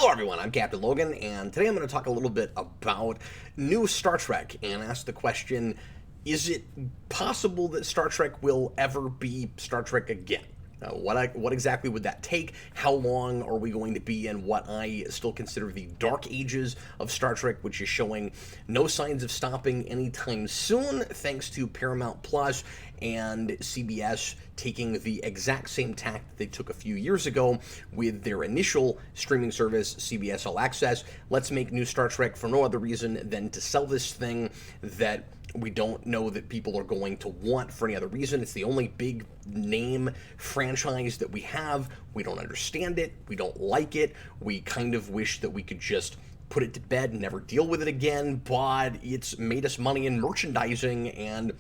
Hello everyone, I'm Captain Logan, and today I'm going to talk a little bit about new Star Trek and ask the question, is it possible that Star Trek will ever be Star Trek again? What exactly would that take? How long are we going to be in what I still consider the dark ages of Star Trek, which is showing no signs of stopping anytime soon, thanks to Paramount Plus and CBS taking the exact same tack that they took a few years ago with their initial streaming service, CBS All Access. Let's make new Star Trek for no other reason than to sell this thing that we don't know that people are going to want for any other reason. It's the only big name franchise that we have. We don't understand it. We don't like it. We kind of wish that we could just put it to bed and never deal with it again, but it's made us money in merchandising, and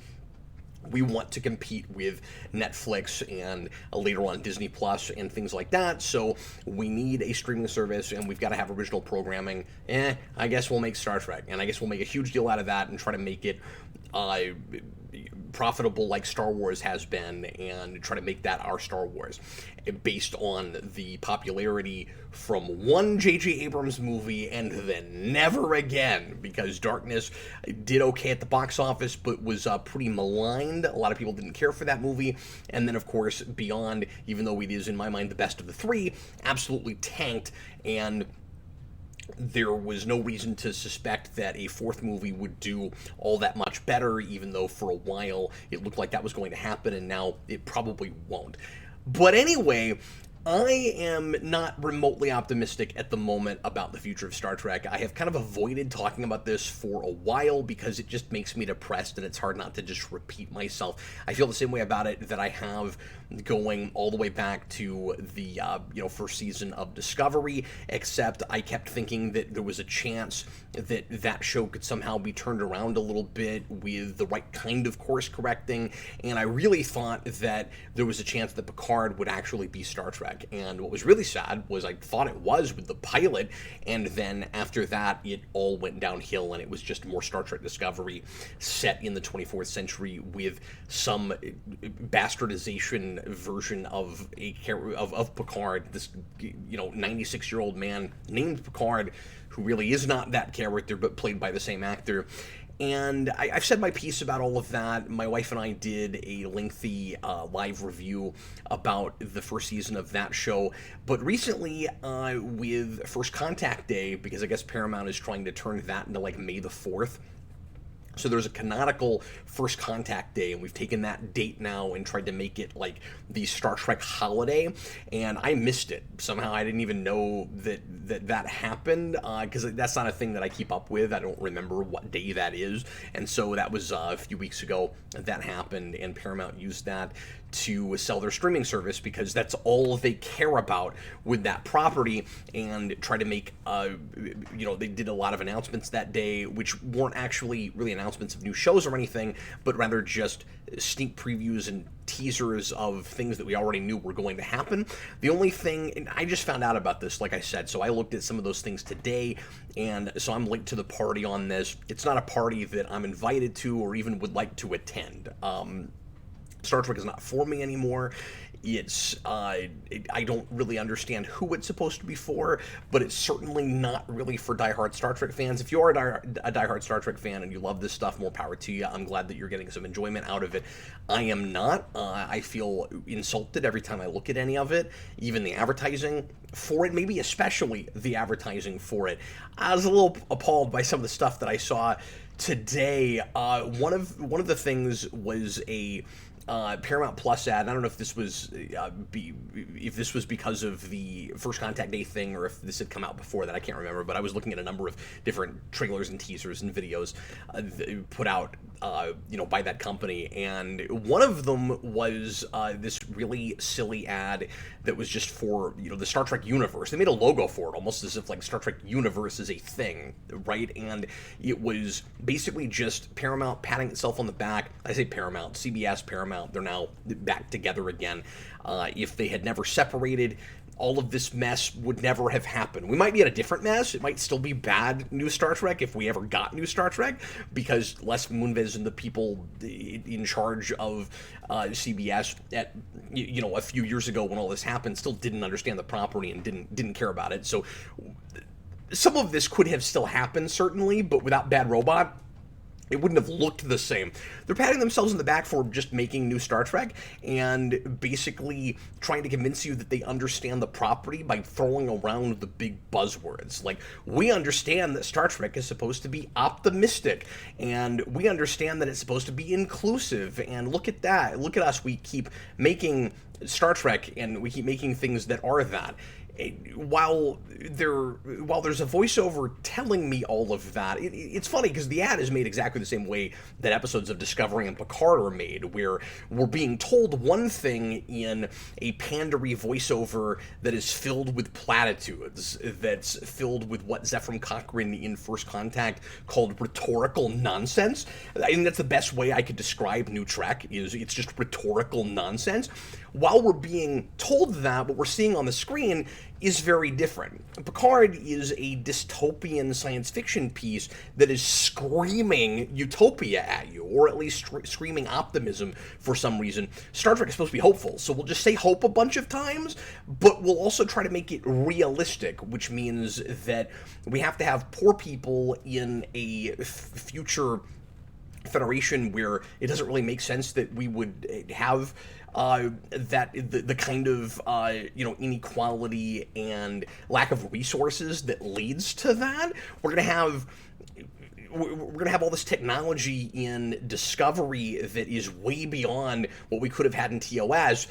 we want to compete with Netflix and later on Disney Plus and things like that. So we need a streaming service, and we've got to have original programming. I guess we'll make Star Trek, and I guess we'll make a huge deal out of that and try to make it profitable like Star Wars has been, and try to make that our Star Wars based on the popularity from one J.J. Abrams movie and then never again, because Darkness did okay at the box office but was pretty maligned. A lot of people didn't care for that movie. And then, of course, Beyond, even though it is, in my mind, the best of the three, absolutely tanked, and there was no reason to suspect that a fourth movie would do all that much better, even though for a while it looked like that was going to happen, and now it probably won't. But anyway, I am not remotely optimistic at the moment about the future of Star Trek. I have kind of avoided talking about this for a while because it just makes me depressed, and it's hard not to just repeat myself. I feel the same way about it that I have going all the way back to the first season of Discovery, except I kept thinking that there was a chance that that show could somehow be turned around a little bit with the right kind of course correcting, and I really thought that there was a chance that Picard would actually be Star Trek. And what was really sad was I thought it was with the pilot, and then after that it all went downhill, and it was just more Star Trek Discovery set in the 24th century with some bastardization version of Picard, this 96-year-old man named Picard, who really is not that character but played by the same actor. And I've said my piece about all of that. My wife and I did a lengthy live review about the first season of that show. But recently, with First Contact Day, because I guess Paramount is trying to turn that into like May the 4th, so there's a canonical First Contact Day, and we've taken that date now and tried to make it like the Star Trek holiday, and I missed it. Somehow I didn't even know that happened, because that's not a thing that I keep up with. I don't remember what day that is, and so that was a few weeks ago that happened, and Paramount used that to sell their streaming service because that's all they care about with that property, and try to make they did a lot of announcements that day, which weren't actually really announcements of new shows or anything, but rather just sneak previews and teasers of things that we already knew were going to happen. The only thing, and I just found out about this, like I said, so I looked at some of those things today, and so I'm late to the party on this. It's not a party that I'm invited to or even would like to attend. Star Trek is not for me anymore. It's, I don't really understand who it's supposed to be for, but it's certainly not really for diehard Star Trek fans. If you are a diehard Star Trek fan and you love this stuff, more power to you. I'm glad that you're getting some enjoyment out of it. I am not. I feel insulted every time I look at any of it, even the advertising for it, maybe especially the advertising for it. I was a little appalled by some of the stuff that I saw today. One of the things was a Paramount Plus ad. I don't know if this was because of the First Contact Day thing or if this had come out before that. I can't remember, but I was looking at a number of different trailers and teasers and videos put out by that company, and one of them was this really silly ad that was just for the Star Trek universe. They made a logo for it almost as if like Star Trek universe is a thing, right? And it was basically just Paramount patting itself on the back. I say Paramount, CBS, Paramount, they're now back together again. If they had never separated, all of this mess would never have happened. We might be at a different mess. It might still be bad new Star Trek if we ever got new Star Trek, because Les Moonves and the people in charge of CBS at a few years ago when all this happened still didn't understand the property and didn't care about it. So some of this could have still happened, certainly, but without Bad Robot, it wouldn't have looked the same. They're patting themselves in the back for just making new Star Trek and basically trying to convince you that they understand the property by throwing around the big buzzwords. Like, we understand that Star Trek is supposed to be optimistic, and we understand that it's supposed to be inclusive, and look at that. Look at us. We keep making Star Trek, and we keep making things that are that. While there's a voiceover telling me all of that, it's funny because the ad is made exactly the same way that episodes of Discovery and Picard are made, where we're being told one thing in a pandery voiceover that is filled with platitudes, that's filled with what Zefram Cochrane in First Contact called rhetorical nonsense. I think that's the best way I could describe New Trek, is it's just rhetorical nonsense. While we're being told that, what we're seeing on the screen is very different. Picard is a dystopian science fiction piece that is screaming utopia at you, or at least screaming optimism for some reason. Star Trek is supposed to be hopeful, so we'll just say hope a bunch of times, but we'll also try to make it realistic, which means that we have to have poor people in a future Federation where it doesn't really make sense that we would have that the kind of inequality and lack of resources that leads to that. We're gonna have all this technology in Discovery that is way beyond what we could have had in TOS,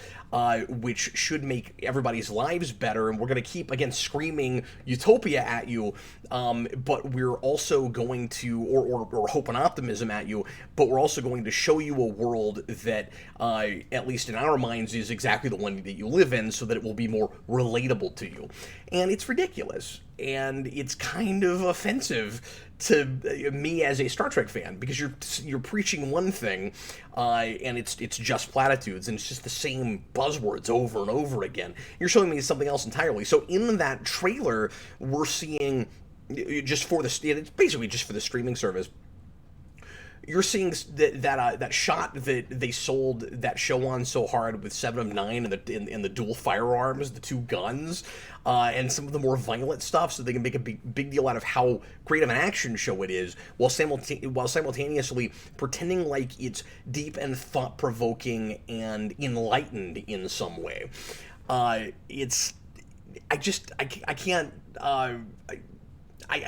which should make everybody's lives better, and we're going to keep, again, screaming utopia at you, but we're also going to, or hope and optimism at you, but we're also going to show you a world that, at least in our minds, is exactly the one that you live in, so that it will be more relatable to you. And it's ridiculous, and it's kind of offensive to me as a Star Trek fan, because you're preaching one thing, and it's just platitudes, and it's just the same buzzwords over and over again. You're showing me something else entirely. So in that trailer, we're seeing, it's basically just for the streaming service, you're seeing that shot that they sold that show on so hard with 7 of 9 and the dual firearms, the two guns, and some of the more violent stuff, so they can make a big deal out of how great of an action show it is, while simultaneously pretending like it's deep and thought-provoking and enlightened in some way. I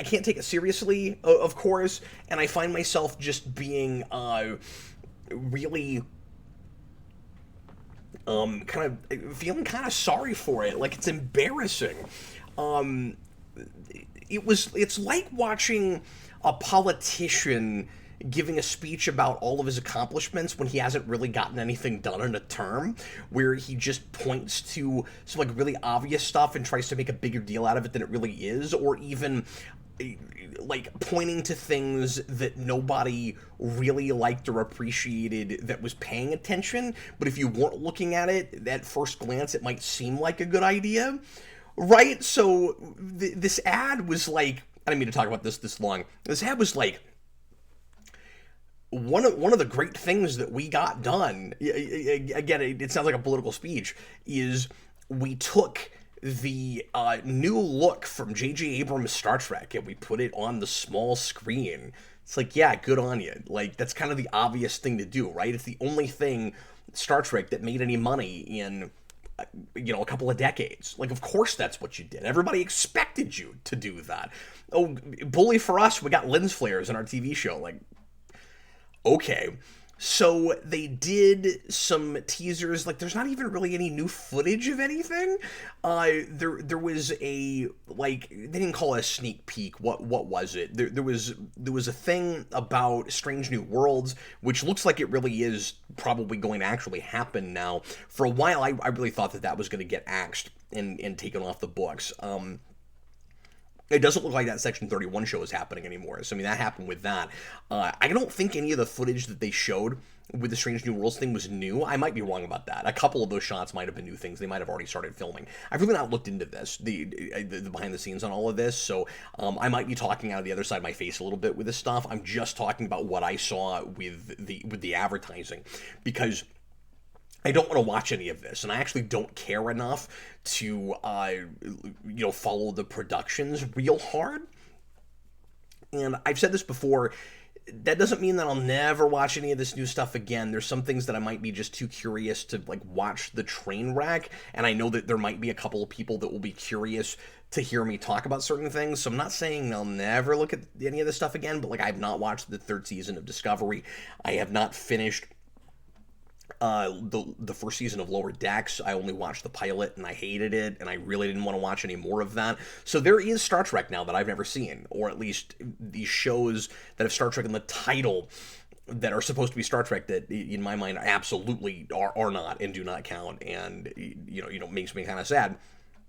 can't take it seriously, of course, and I find myself just being really kind of feeling kind of sorry for it. Like, it's embarrassing. It's like watching a politician giving a speech about all of his accomplishments when he hasn't really gotten anything done in a term, where he just points to some like really obvious stuff and tries to make a bigger deal out of it than it really is, or even like pointing to things that nobody really liked or appreciated that was paying attention, but if you weren't looking at it at first glance, it might seem like a good idea, right? So this ad was like, I didn't mean to talk about this long. This ad was like, one of the great things that we got done, again, it sounds like a political speech, is we took the new look from J.J. Abrams' Star Trek and we put it on the small screen. It's like, yeah, good on you. Like, that's kind of the obvious thing to do, right? It's the only thing, Star Trek, that made any money in a couple of decades. Like, of course that's what you did. Everybody expected you to do that. Oh, bully for us, we got lens flares in our TV show. Like, okay. So they did some teasers. Like, there's not even really any new footage of anything. There was a, like, they didn't call it a sneak peek. What was it? There was a thing about Strange New Worlds, which looks like it really is probably going to actually happen now. For a while, I really thought that was going to get axed and taken off the books. It doesn't look like that Section 31 show is happening anymore. So, I mean, that happened with that. I don't think any of the footage that they showed with the Strange New Worlds thing was new. I might be wrong about that. A couple of those shots might have been new things. They might have already started filming. I've really not looked into this, the behind the scenes on all of this. So, I might be talking out of the other side of my face a little bit with this stuff. I'm just talking about what I saw with the advertising, because I don't want to watch any of this, and I actually don't care enough to, follow the productions real hard. And I've said this before, that doesn't mean that I'll never watch any of this new stuff again. There's some things that I might be just too curious to, watch the train wreck, and I know that there might be a couple of people that will be curious to hear me talk about certain things, so I'm not saying I'll never look at any of this stuff again, but, I have not watched the third season of Discovery. I have not finished the first season of Lower Decks. I only watched the pilot and I hated it, and I really didn't want to watch any more of that. So there is Star Trek now that I've never seen, or at least these shows that have Star Trek in the title that are supposed to be Star Trek that, in my mind, absolutely are not and do not count, and makes me kind of sad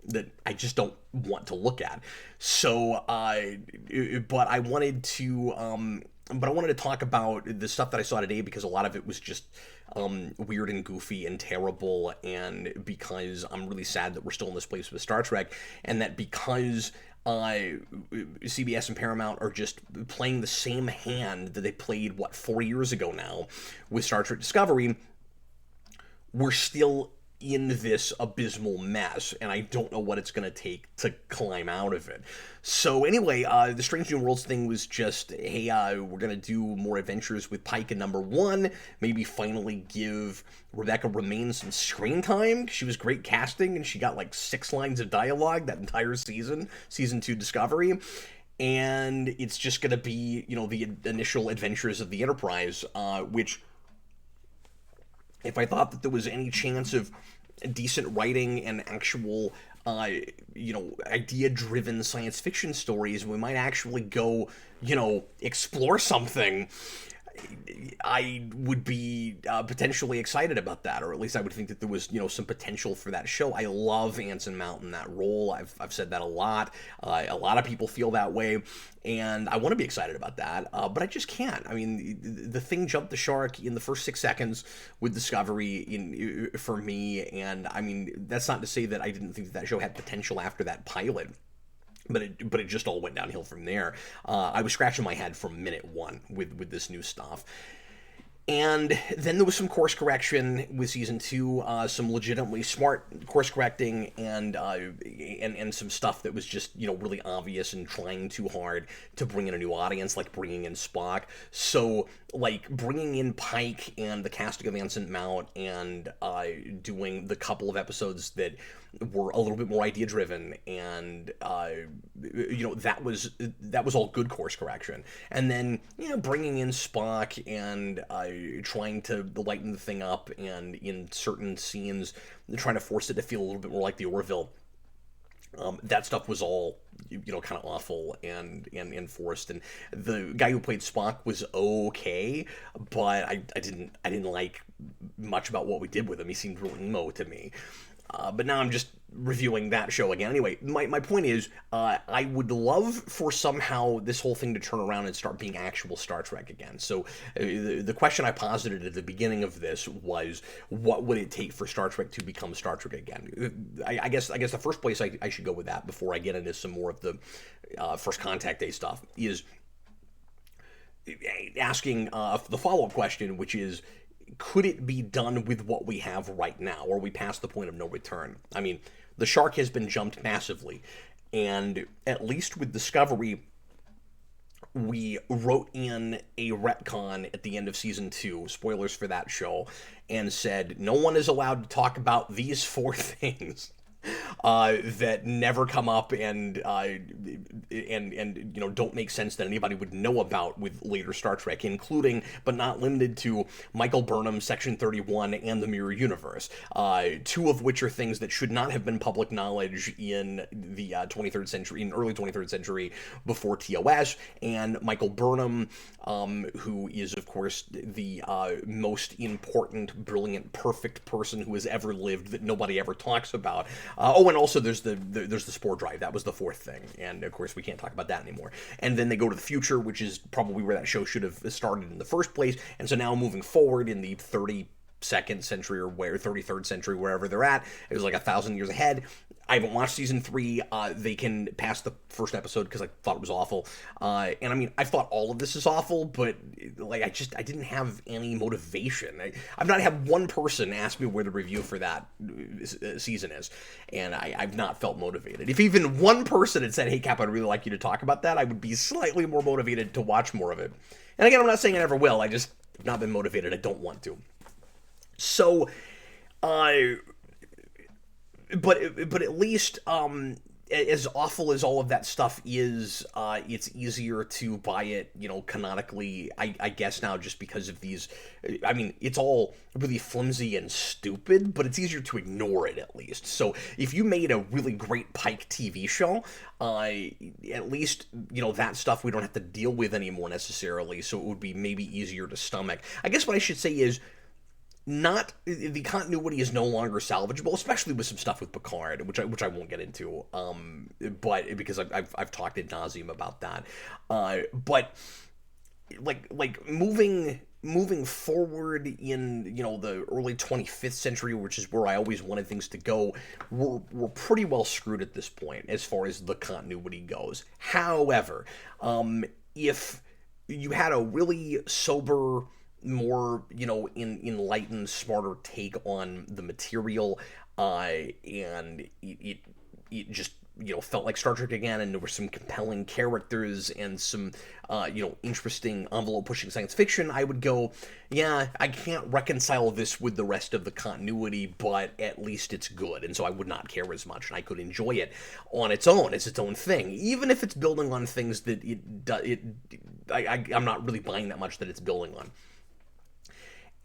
that I just don't want to look at. So, but I wanted to talk about the stuff that I saw today, because a lot of it was just weird and goofy and terrible, and because I'm really sad that we're still in this place with Star Trek, and that because CBS and Paramount are just playing the same hand that they played, 4 years ago now with Star Trek Discovery, we're still in this abysmal mess, and I don't know what it's going to take to climb out of it. So anyway, the Strange New Worlds thing was just, hey, we're going to do more adventures with Pike in number 1, maybe finally give Rebecca Romaine some screen time. She was great casting, and she got 6 lines of dialogue that entire season 2 Discovery. And it's just going to be, the initial adventures of the Enterprise, which, if I thought that there was any chance of decent writing and actual, idea-driven science fiction stories, we might actually go, explore something, I would be potentially excited about that, or at least I would think that there was, some potential for that show. I love Anson Mount in that role. I've said that a lot. A lot of people feel that way, and I want to be excited about that, but I just can't. I mean, the thing jumped the shark in the first 6 seconds with Discovery for me, and I mean, that's not to say that I didn't think that show had potential after that pilot. But it just all went downhill from there. I was scratching my head from minute 1 with this new stuff. And then there was some course correction with season 2, some legitimately smart course correcting, and some stuff that was just, really obvious and trying too hard to bring in a new audience, like bringing in Spock. So, bringing in Pike and the casting of Anson Mount, and doing the couple of episodes that were a little bit more idea driven, and that was all good course correction. And then bringing in Spock and trying to lighten the thing up, and in certain scenes trying to force it to feel a little bit more like the Orville. That stuff was all, kind of awful and forced. And the guy who played Spock was okay, but I didn't like much about what we did with him. He seemed real emo to me. But now I'm just reviewing that show again. Anyway, my point is, I would love for somehow this whole thing to turn around and start being actual Star Trek again. So the question I posited at the beginning of this was, what would it take for Star Trek to become Star Trek again? I guess the first place I should go with that, before I get into some more of the First Contact Day stuff, is asking the follow-up question, which is, could it be done with what we have right now? Or are we past the point of no return? I mean, the shark has been jumped massively, and at least with Discovery, we wrote in a retcon at the end of season 2, spoilers for that show, and said no one is allowed to talk about these 4 things that never come up and don't make sense that anybody would know about with later Star Trek, including but not limited to Michael Burnham's Section 31 and the Mirror Universe, 2 of which are things that should not have been public knowledge in the 23rd century, in early 23rd century, before TOS. And Michael Burnham, who is of course the most important, brilliant, perfect person who has ever lived that nobody ever talks about, And also there's the spore drive. That was the fourth thing, and of course we can't talk about that anymore. And then they go to the future, which is probably where that show should have started in the first place. And so now moving forward in the 32nd century or 33rd century, wherever they're at, it was like 1,000 years ahead. I haven't watched season 3. They can pass the first episode because I thought it was awful. And I mean, I thought all of this is awful, but like I didn't have any motivation. I've not had one person ask me where the review for that season is, and I've not felt motivated. If even one person had said, "Hey, Cap, I'd really like you to talk about that," I would be slightly more motivated to watch more of it. And again, I'm not saying I never will. I just have not been motivated. I don't want to. So, but at least as awful as all of that stuff is, it's easier to buy it, canonically, I guess now, just because of these. I mean, it's all really flimsy and stupid, but it's easier to ignore it, at least. So if you made a really great Pike TV show, at least, that stuff we don't have to deal with anymore necessarily, so it would be maybe easier to stomach. I guess what I should say is, the continuity is no longer salvageable, especially with some stuff with Picard, which I won't get into, but because I've talked ad nauseum about that, but like moving forward in the early 25th century, which is where I always wanted things to go, we're pretty well screwed at this point as far as the continuity goes. However, if you had a really sober, more enlightened, smarter take on the material, and it just felt like Star Trek again, and there were some compelling characters and some interesting envelope pushing science fiction, I would go, yeah, I can't reconcile this with the rest of the continuity, but at least it's good, and so I would not care as much, and I could enjoy it on its own as its own thing, even if it's building on things that I'm not really buying that much that it's building on.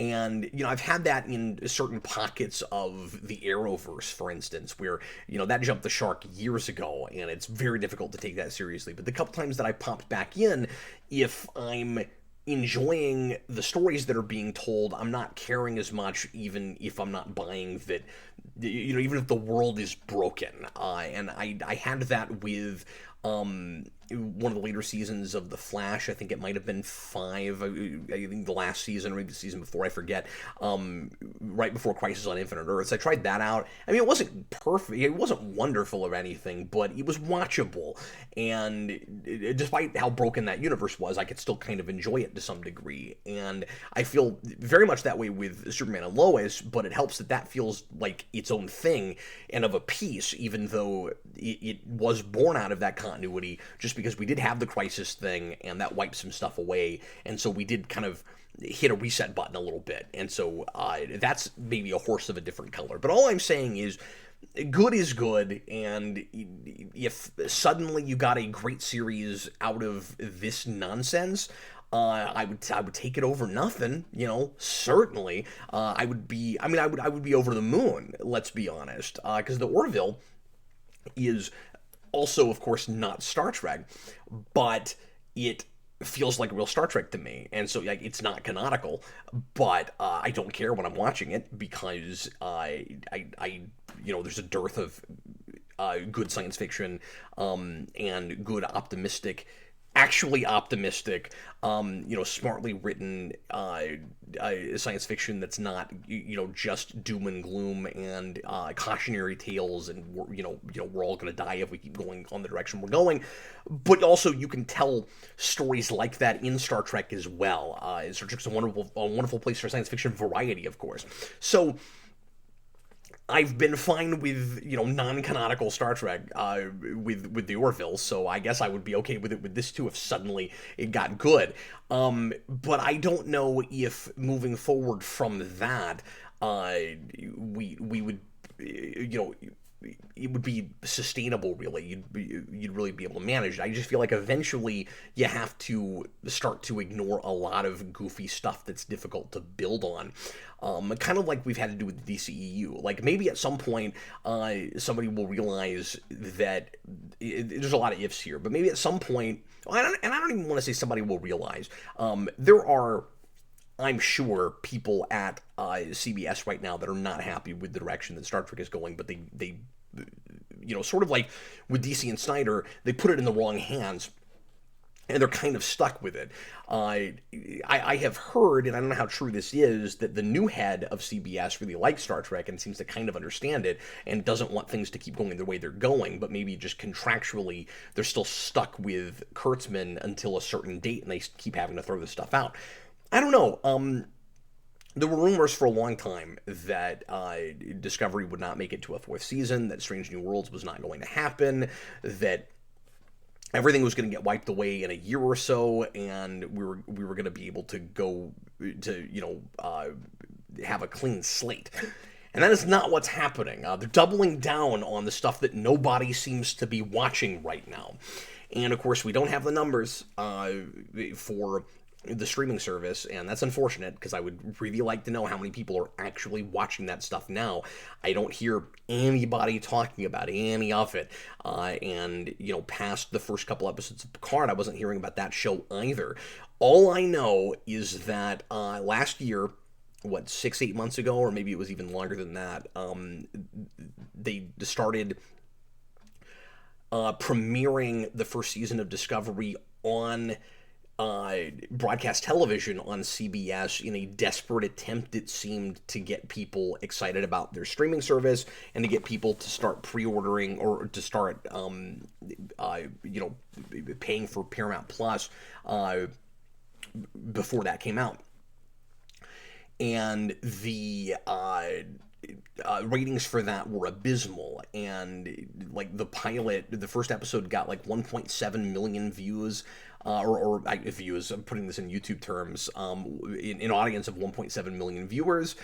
And, I've had that in certain pockets of the Arrowverse, for instance, where, that jumped the shark years ago, and it's very difficult to take that seriously. But the couple times that I popped back in, if I'm enjoying the stories that are being told, I'm not caring as much, even if I'm not buying that, even if the world is broken. And I had that with one of the later seasons of The Flash. I think it might have been 5, I think the last season, or maybe the season before, I forget, right before Crisis on Infinite Earths. I tried that out. I mean, it wasn't perfect, it wasn't wonderful or anything, but it was watchable, and despite how broken that universe was, I could still kind of enjoy it to some degree, and I feel very much that way with Superman and Lois, but it helps that feels like its own thing and of a piece, even though it was born out of that continuity, just because we did have the Crisis thing, and that wiped some stuff away, and so we did kind of hit a reset button a little bit, and so that's maybe a horse of a different color. But all I'm saying is, good is good, and if suddenly you got a great series out of this nonsense, I would take it over nothing, certainly. I would be over the moon, let's be honest, because the Orville is also, of course, not Star Trek, but it feels like real Star Trek to me, and so it's not canonical, but I don't care when I'm watching it, because there's a dearth of good science fiction and good actually optimistic, smartly written science fiction that's not, just doom and gloom and cautionary tales, and we're all going to die if we keep going on the direction we're going. But also, you can tell stories like that in Star Trek as well. Star Trek's a wonderful place for science fiction variety, of course. So I've been fine with, non-canonical Star Trek with the Orville, so I guess I would be okay with it with this too if suddenly it got good. But I don't know if moving forward from that, we would, it would be sustainable, really. You'd really be able to manage it. I just feel like eventually you have to start to ignore a lot of goofy stuff that's difficult to build on. Kind of like we've had to do with the DCEU. Like, maybe at some point somebody will realize that there's a lot of ifs here, but maybe at some point, and I don't even want to say somebody will realize, there are, I'm sure, people at CBS right now that are not happy with the direction that Star Trek is going, but they sort of like with DC and Snyder, they put it in the wrong hands, and they're kind of stuck with it. I have heard, and I don't know how true this is, that the new head of CBS really likes Star Trek and seems to kind of understand it and doesn't want things to keep going the way they're going, but maybe just contractually they're still stuck with Kurtzman until a certain date and they keep having to throw this stuff out. I don't know. There were rumors for a long time that Discovery would not make it to a fourth season, that Strange New Worlds was not going to happen, that everything was going to get wiped away in a year or so, and we were going to be able to go to have a clean slate. And that is not what's happening. They're doubling down on the stuff that nobody seems to be watching right now. And of course, we don't have the numbers for the streaming service, and that's unfortunate because I would really like to know how many people are actually watching that stuff now. I don't hear anybody talking about any of it, and past the first couple episodes of Picard, I wasn't hearing about that show either. All I know is that last year, 6-8 months ago, or maybe it was even longer than that, they started premiering the first season of Discovery on broadcast television on CBS in a desperate attempt, it seemed, to get people excited about their streaming service and to get people to start pre-ordering or to start, paying for Paramount Plus before that came out. And the ratings for that were abysmal, and like the pilot, the first episode got like 1.7 million views, or views. I'm putting this in YouTube terms, in an audience of 1.7 million viewers,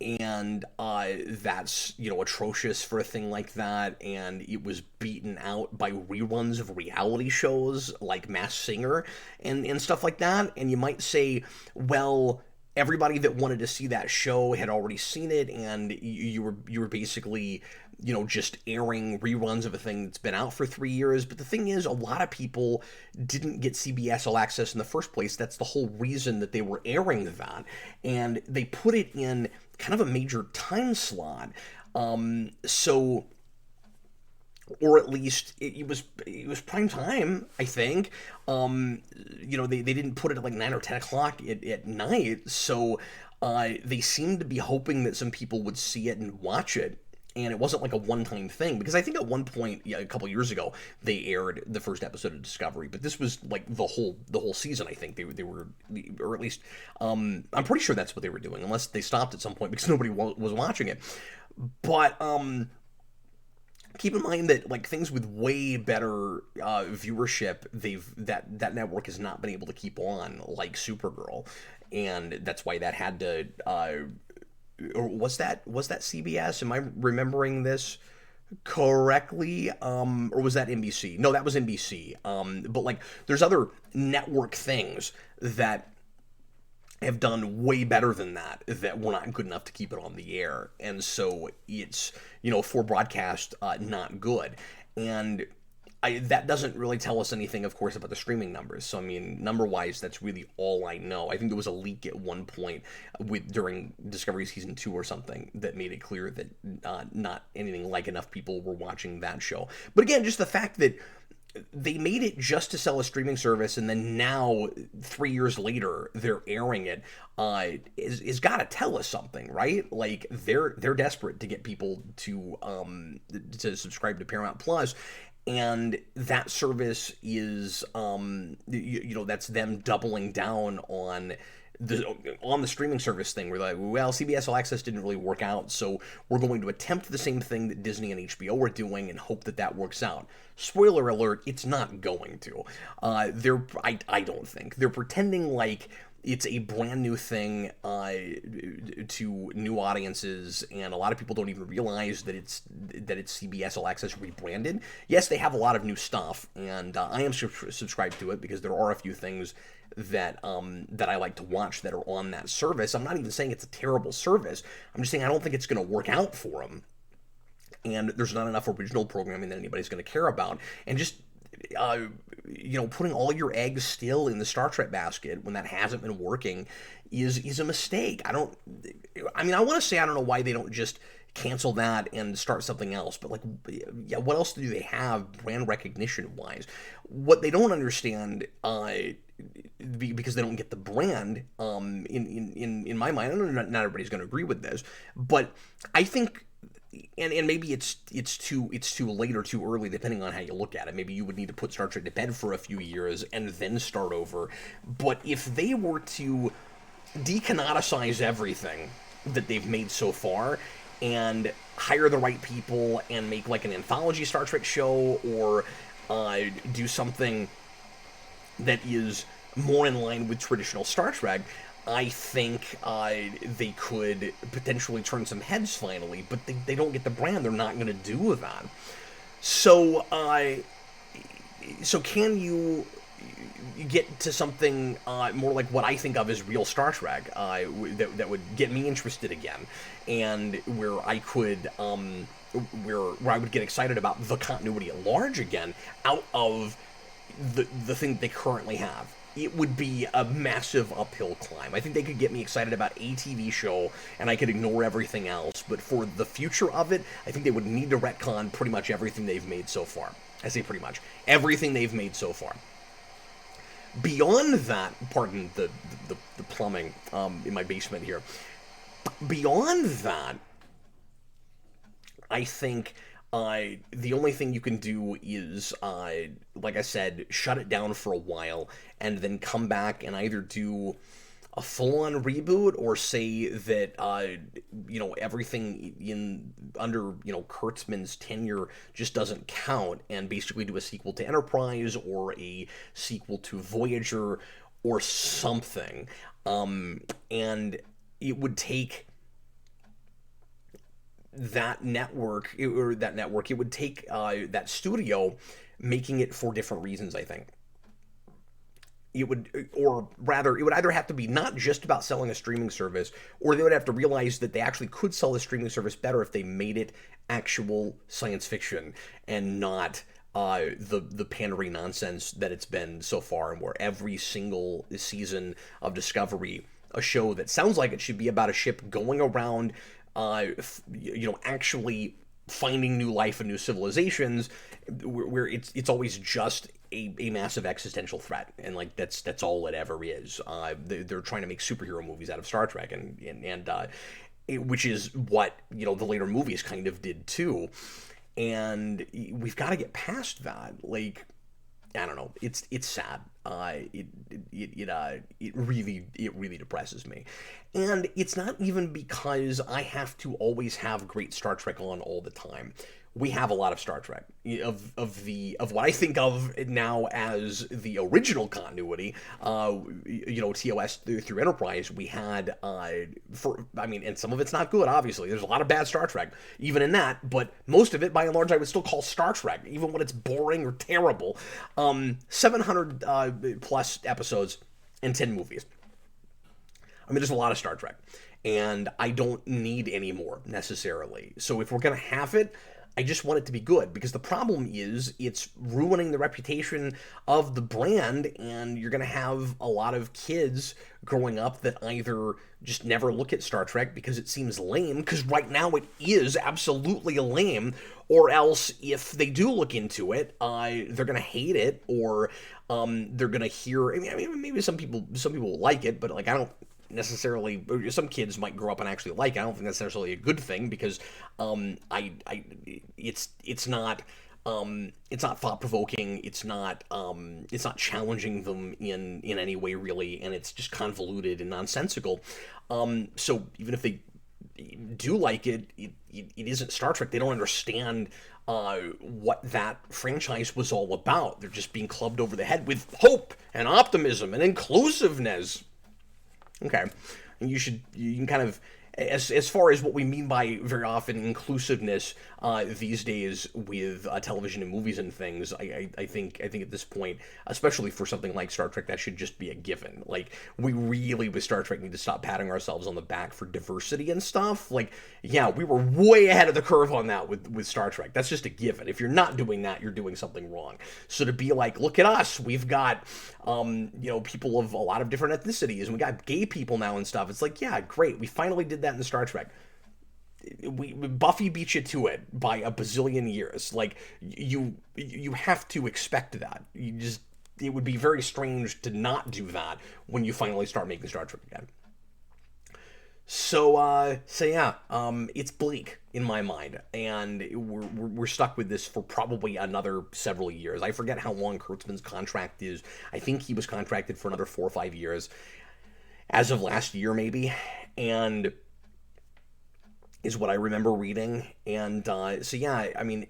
and that's atrocious for a thing like that. And it was beaten out by reruns of reality shows like Masked Singer and stuff like that. And you might say, well, everybody that wanted to see that show had already seen it, and you were basically, just airing reruns of a thing that's been out for 3 years. But the thing is, a lot of people didn't get CBS All Access in the first place. That's the whole reason that they were airing that, and they put it in kind of a major time slot. So, or at least it was prime time, I think. They didn't put it at like 9 or 10 o'clock at night, so they seemed to be hoping that some people would see it and watch it. And it wasn't like a one-time thing, because I think at one point, a couple years ago, they aired the first episode of Discovery, but this was like the whole season. I think they were, or at least I'm pretty sure that's what they were doing, unless they stopped at some point because nobody was watching it. But keep in mind that like things with way better viewership, that network has not been able to keep on, like Supergirl, and that's why that had to. Or was that CBS? Am I remembering this correctly? Or was that NBC? No, that was NBC. But like, there's other network things that have done way better than that were not good enough to keep it on the air, and so it's for broadcast not good. And that doesn't really tell us anything, of course, about the streaming numbers. So, I mean, number-wise, that's really all I know. I think there was a leak at one point during Discovery Season 2 or something that made it clear that not anything like enough people were watching that show. But again, just the fact that they made it just to sell a streaming service, and then now, 3 years later, they're airing it, is got to tell us something, right? Like, they're desperate to get people to subscribe to Paramount Plus. And that service is, that's them doubling down on the streaming service thing. We're like, well, CBS All Access didn't really work out, so we're going to attempt the same thing that Disney and HBO are doing and hope that works out. Spoiler alert, it's not going to. I don't think. They're pretending like it's a brand new thing to new audiences, and a lot of people don't even realize that it's CBS All Access rebranded. Yes, they have a lot of new stuff, and I am subscribed to it because there are a few things that I like to watch that are on that service. I'm not even saying it's a terrible service. I'm just saying I don't think it's going to work out for them, and there's not enough original programming that anybody's going to care about, and just putting all your eggs still in the Star Trek basket when that hasn't been working is a mistake. I want to say I don't know why they don't just cancel that and start something else. But like, yeah, what else do they have brand recognition wise? What they don't understand, because they don't get the brand, in my mind, I know not everybody's going to agree with this, but I think, and maybe it's too late or too early, depending on how you look at it. Maybe you would need to put Star Trek to bed for a few years and then start over. But if they were to decanonicize everything that they've made so far and hire the right people and make like an anthology Star Trek show, or do something that is more in line with traditional Star Trek, I think they could potentially turn some heads finally. But they don't get the brand, they're not going to do that. So, can you get to something more like what I think of as real Star Trek, that would get me interested again, and where I could where I would get excited about the continuity at large again, out of the thing they currently have? It would be a massive uphill climb. I think they could get me excited about a TV show, and I could ignore everything else. But for the future of it, I think they would need to retcon pretty much everything they've made so far. I say pretty much everything they've made so far. Beyond that, pardon the plumbing in my basement here. Beyond that, I think the only thing you can do is, like I said, shut it down for a while and then come back and either do a full-on reboot, or say that everything under Kurtzman's tenure just doesn't count, and basically do a sequel to Enterprise or a sequel to Voyager or something. And it would take that network, it would take that studio making it for different reasons, I think. It would either have to be not just about selling a streaming service, or they would have to realize that they actually could sell the streaming service better if they made it actual science fiction and not the pandering nonsense that it's been so far, and where every single season of Discovery, a show that sounds like it should be about a ship going around, actually finding new life and new civilizations, where it's always just a massive existential threat, and like that's all it ever is. They're trying to make superhero movies out of Star Trek, and which is what the later movies kind of did too. And we've got to get past that. Like, I don't know. It's sad. It really depresses me, and it's not even because I have to always have great Star Trek on all the time. We have a lot of Star Trek of what I think of now as the original continuity. TOS through Enterprise, we had and some of it's not good. Obviously, there's a lot of bad Star Trek even in that, but most of it, by and large, I would still call Star Trek, even when it's boring or terrible. 700 plus episodes and 10 movies. I mean, there's a lot of Star Trek, and I don't need any more necessarily. So if we're gonna have it, I just want it to be good, because the problem is it's ruining the reputation of the brand, and you're going to have a lot of kids growing up that either just never look at Star Trek because it seems lame, because right now it is absolutely lame, or else if they do look into it, they're going to hate it, or they're going to hear, maybe some people will like it, but like I don't necessarily, some kids might grow up and actually like it. I don't think that's necessarily a good thing, because it's not thought-provoking, it's not challenging them in any way really, and it's just convoluted and nonsensical. So even if they do like it, it isn't Star Trek. They don't understand what that franchise was all about. They're just being clubbed over the head with hope and optimism and inclusiveness. Okay, and you can kind of, as far as what we mean by very often inclusiveness these days with television and movies and things, I think at this point, especially for something like Star Trek, that should just be a given. Like, we really with Star Trek need to stop patting ourselves on the back for diversity and stuff. Like, yeah, we were way ahead of the curve on that with Star Trek. That's just a given. If you're not doing that, you're doing something wrong. So to be like, look at us, we've got people of a lot of different ethnicities, and we got gay people now and stuff. It's like, yeah, great, we finally did that in Star Trek. Buffy beat you to it by a bazillion years. Like, you have to expect that. It would be very strange to not do that when you finally start making Star Trek again. So yeah, it's bleak in my mind, and we're stuck with this for probably another several years. I forget how long Kurtzman's contract is. I think he was contracted for another 4 or 5 years, as of last year maybe, and is what I remember reading. And so yeah, I mean,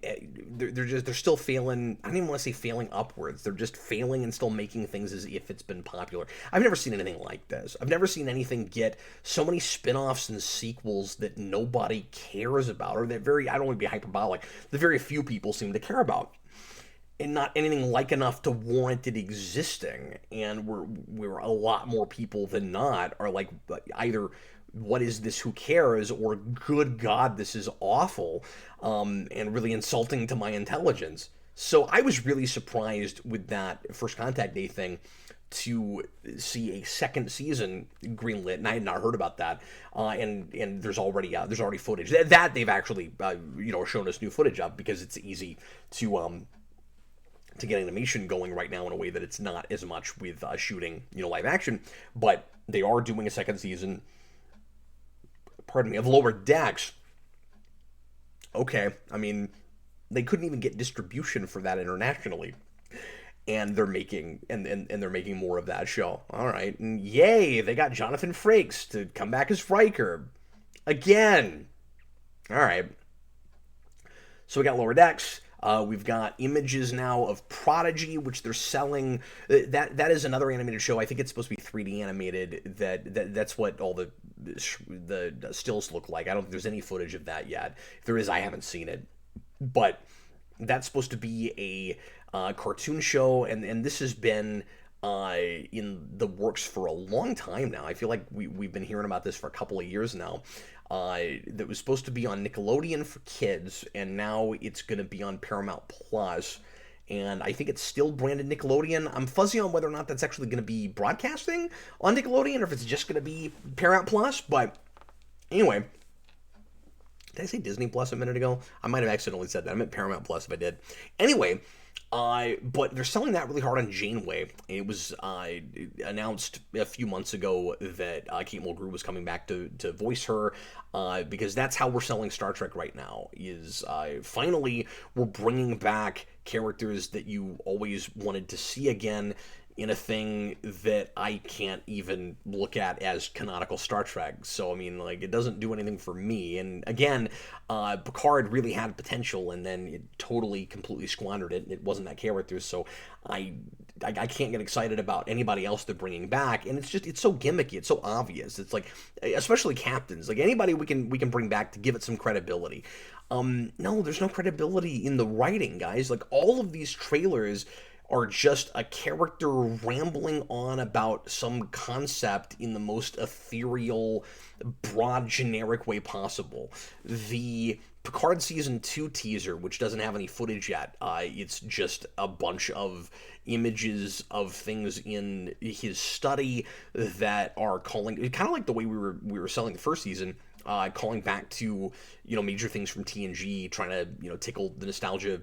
they're still failing. I don't even want to say failing upwards. They're just failing and still making things as if it's been popular. I've never seen anything like this. I've never seen anything get so many spin-offs and sequels that nobody cares about, or that I don't want to be hyperbolic, the very few people seem to care about, and not anything like enough to warrant it existing. And we're a lot more people than not are like, either what is this, who cares, or good God, this is awful, and really insulting to my intelligence. So I was really surprised with that First Contact Day thing to see a second season greenlit, and I had not heard about that. And there's already footage that they've actually shown us new footage of, because it's easy to get animation going right now in a way that it's not as much with shooting live action. But they are doing a second season, pardon me, of Lower Decks. Okay, I mean, they couldn't even get distribution for that internationally, and they're making and they're making more of that show. All right, and yay, they got Jonathan Frakes to come back as Riker again. All right, so we got Lower Decks. We've got images now of Prodigy, which they're selling. That is another animated show. I think it's supposed to be 3D animated. That's what all the stills look like. I don't think there's any footage of that yet. If there is, I haven't seen it. But that's supposed to be a cartoon show, and this has been in the works for a long time now. I feel like we've been hearing about this for a couple of years now. That was supposed to be on Nickelodeon for kids, and now it's going to be on Paramount Plus. And I think it's still branded Nickelodeon. I'm fuzzy on whether or not that's actually going to be broadcasting on Nickelodeon, or if it's just going to be Paramount Plus. But anyway, did I say Disney Plus a minute ago? I might have accidentally said that. I meant Paramount Plus if I did. Anyway, but they're selling that really hard on Janeway. It was announced a few months ago that Kate Mulgrew was coming back to voice her, because that's how we're selling Star Trek right now, is finally we're bringing back characters that you always wanted to see again in a thing that I can't even look at as canonical Star Trek. So, I mean, like, it doesn't do anything for me. And again, Picard really had potential, and then it totally, completely squandered it. It wasn't that character, so I can't get excited about anybody else they're bringing back. And it's so gimmicky, it's so obvious. It's like, especially captains, like anybody we can bring back to give it some credibility. No, there's no credibility in the writing, guys. Like, all of these trailers are just a character rambling on about some concept in the most ethereal, broad, generic way possible. The Picard Season 2 teaser, which doesn't have any footage yet, it's just a bunch of images of things in his study that are calling, kind of like the way we were selling the first season, calling back to, major things from TNG, trying to, tickle the nostalgia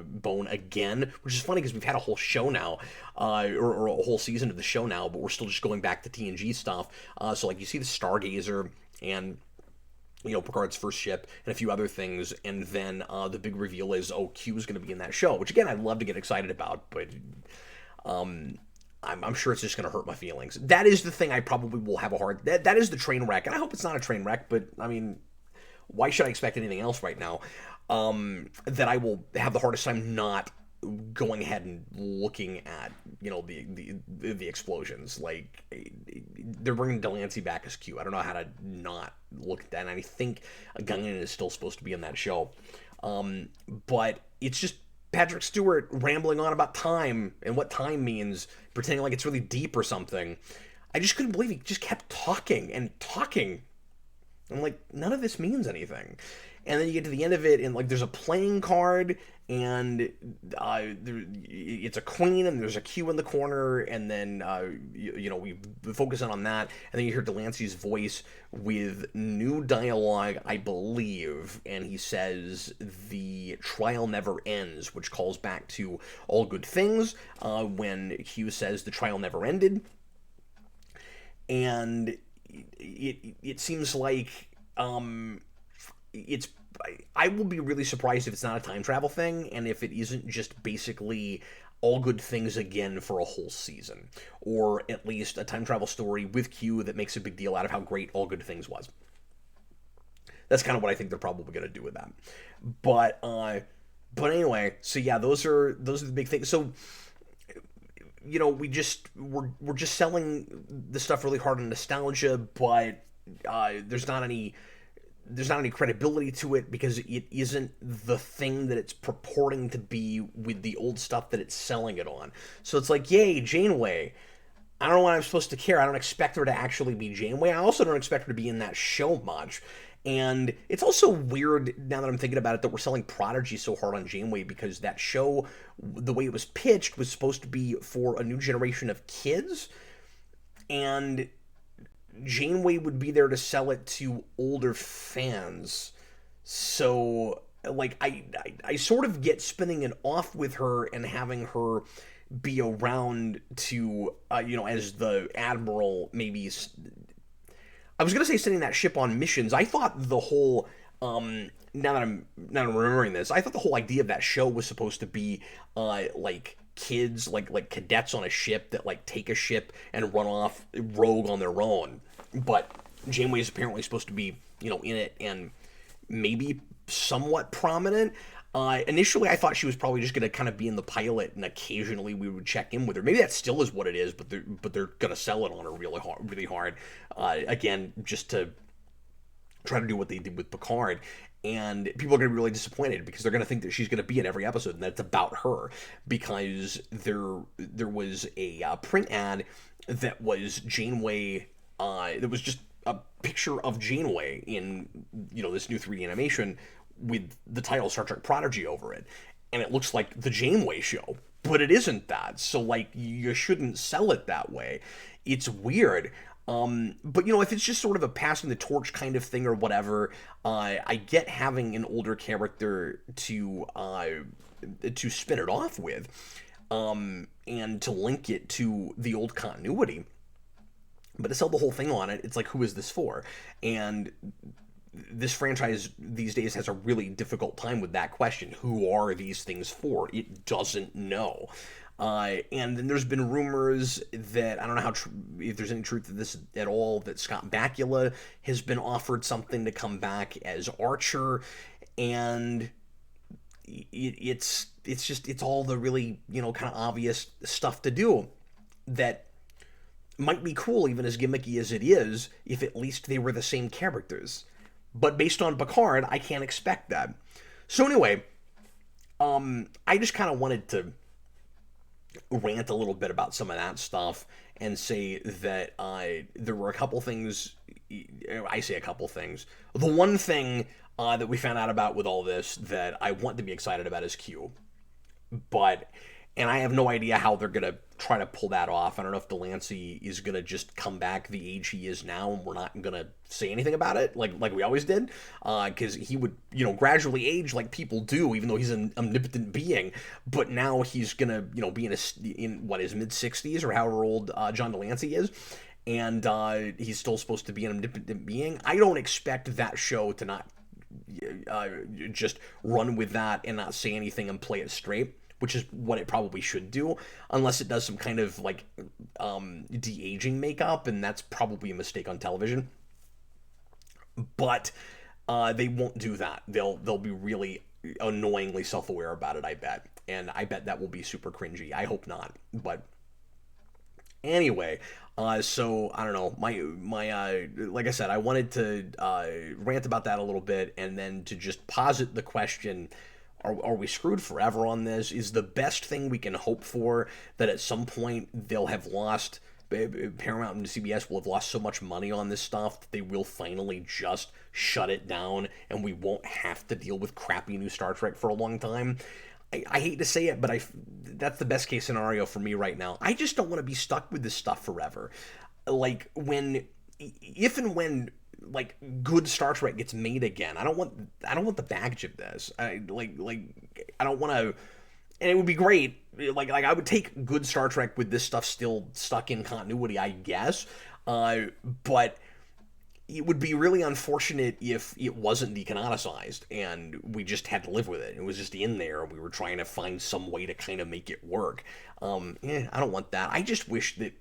bone again, which is funny because we've had a whole show now, or a whole season of the show now, but we're still just going back to TNG stuff. So, like, you see the Stargazer and, Picard's first ship and a few other things, and then the big reveal is, Q's going to be in that show, which, again, I'd love to get excited about, but I'm sure it's just going to hurt my feelings. That is the thing I probably will have a hard... That is the train wreck, and I hope it's not a train wreck, but, I mean, why should I expect anything else right now? That I will have the hardest time not going ahead and looking at, the explosions. Like, they're bringing Delancey back as Q. I don't know how to not look at that, and I think Gungan is still supposed to be in that show. But it's just Patrick Stewart rambling on about time and what time means, pretending like it's really deep or something. I just couldn't believe he just kept talking and talking. I'm like, none of this means anything. and then you get to the end of it, and like there's a playing card, and it's a queen, and there's a Q in the corner, and then we focus in on that, and then you hear Delancey's voice with new dialogue, I believe, and he says the trial never ends, which calls back to All Good Things, when Q says the trial never ended, and it seems like it's. I will be really surprised if it's not a time travel thing, and if it isn't just basically All Good Things again for a whole season, or at least a time travel story with Q that makes a big deal out of how great All Good Things was. That's kind of what I think they're probably going to do with that. But anyway, so yeah, those are the big things. So we're just selling the stuff really hard on nostalgia, but there's not any credibility to it because it isn't the thing that it's purporting to be with the old stuff that it's selling it on. So it's like, yay, Janeway. I don't know what I'm supposed to care. I don't expect her to actually be Janeway. I also don't expect her to be in that show much. And it's also weird, now that I'm thinking about it, that we're selling Prodigy so hard on Janeway, because that show, the way it was pitched, was supposed to be for a new generation of kids. And Janeway would be there to sell it to older fans. So, like, I sort of get spinning it off with her and having her be around to, as the Admiral, maybe. I was going to say sending that ship on missions. I thought the whole, now that I'm remembering this, I thought the whole idea of that show was supposed to be, like, kids, like cadets on a ship that like take a ship and run off rogue on their own. But Janeway is apparently supposed to be, in it and maybe somewhat prominent. Initially, I thought she was probably just going to kind of be in the pilot, and occasionally we would check in with her. Maybe that still is what it is, but they're going to sell it on her really hard. Again, just to try to do what they did with Picard. And people are going to be really disappointed because they're going to think that she's going to be in every episode and that it's about her, because there was a print ad that was Janeway, that was just a picture of Janeway in this new 3D animation with the title Star Trek Prodigy over it, and it looks like the Janeway show, but it isn't that. So like, you shouldn't sell it that way. It's weird. But if it's just sort of a passing the torch kind of thing or whatever, I get having an older character to spin it off with, and to link it to the old continuity. But to sell the whole thing on it, it's like, who is this for? And this franchise these days has a really difficult time with that question. Who are these things for? It doesn't know. And then there's been rumors that, I don't know if there's any truth to this at all, that Scott Bakula has been offered something to come back as Archer, and it's all the really, kind of obvious stuff to do that might be cool, even as gimmicky as it is, if at least they were the same characters. But based on Picard, I can't expect that. So anyway, I just kind of wanted to rant a little bit about some of that stuff and say that there were a couple things. I say a couple things. The one thing that we found out about with all this that I want to be excited about is Q. And I have no idea how they're going to try to pull that off. I don't know if Delancey is going to just come back the age he is now, and we're not going to say anything about it like we always did, because he would, gradually age like people do, even though he's an omnipotent being. But now he's going to, be in his mid-60s or however old John Delancey is, and he's still supposed to be an omnipotent being. I don't expect that show to not just run with that and not say anything and play it straight, which is what it probably should do, unless it does some kind of like de-aging makeup, and that's probably a mistake on television. But they won't do that. They'll be really annoyingly self-aware about it, I bet. And I bet that will be super cringy. I hope not. But anyway, so I don't know. My like I said, I wanted to rant about that a little bit, and then to just posit the question: Are we screwed forever on this? Is the best thing we can hope for that at some point they'll have lost Paramount and CBS will have lost so much money on this stuff that they will finally just shut it down, and we won't have to deal with crappy new Star Trek for a long time. I hate to say it, but that's the best case scenario for me right now. I just don't want to be stuck with this stuff forever. Like, if and when like good Star Trek gets made again, I don't want the baggage of this. I don't want to. And it would be great. Like I would take good Star Trek with this stuff still stuck in continuity, I guess. But it would be really unfortunate if it wasn't decanonicized and we just had to live with it. It was just in there. We were trying to find some way to kind of make it work. I don't want that. I just wish that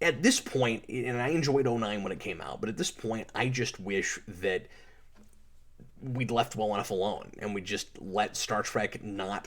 at this point, and I enjoyed '09 when it came out, but at this point, I just wish that we'd left well enough alone and we just let Star Trek not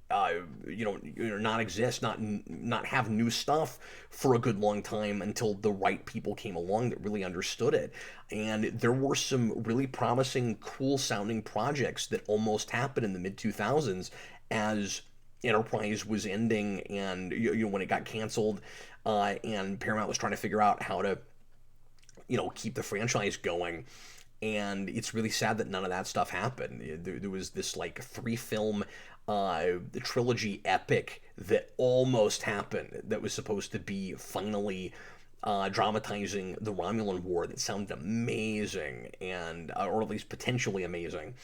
not exist, not have new stuff for a good long time until the right people came along that really understood it. And there were some really promising, cool sounding projects that almost happened in the mid 2000s as Enterprise was ending, and when it got canceled, and Paramount was trying to figure out how to keep the franchise going. And it's really sad that none of that stuff happened. There was this like 3-film trilogy epic that almost happened that was supposed to be finally dramatizing the Romulan War that sounded amazing, and or at least potentially amazing.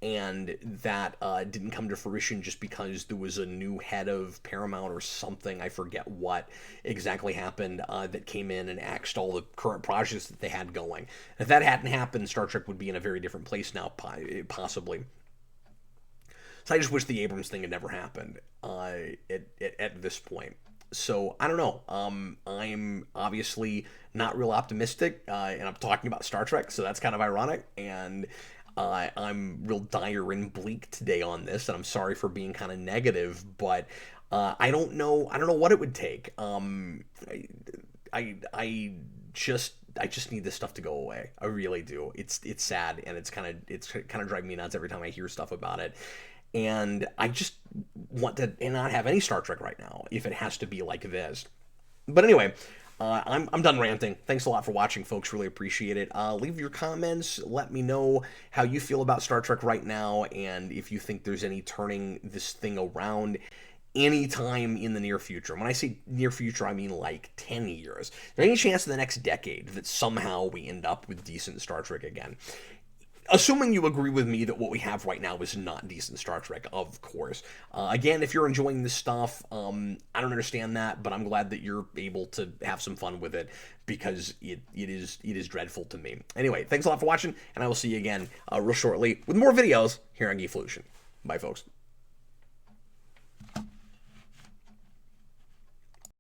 And that didn't come to fruition just because there was a new head of Paramount or something. I forget what exactly happened that came in and axed all the current projects that they had going. If that hadn't happened, Star Trek would be in a very different place now, possibly. So I just wish the Abrams thing had never happened at this point. So I don't know. I'm obviously not real optimistic, and I'm talking about Star Trek, so that's kind of ironic. And I'm real dire and bleak today on this, and I'm sorry for being kind of negative, but I don't know what it would take. I just need this stuff to go away. I really do. It's sad, and it's kind of driving me nuts every time I hear stuff about it. And I just want to not have any Star Trek right now if it has to be like this. But anyway, I'm done ranting. Thanks a lot for watching, folks. Really appreciate it. Leave your comments. Let me know how you feel about Star Trek right now, and if you think there's any turning this thing around anytime in the near future. When I say near future, I mean like 10 years. Is there any chance in the next decade that somehow we end up with decent Star Trek again? Assuming you agree with me that what we have right now is not decent Star Trek, of course. Again, if you're enjoying this stuff, I don't understand that, but I'm glad that you're able to have some fun with it, because it is dreadful to me. Anyway, thanks a lot for watching, and I will see you again real shortly with more videos here on Geeflution. Bye, folks.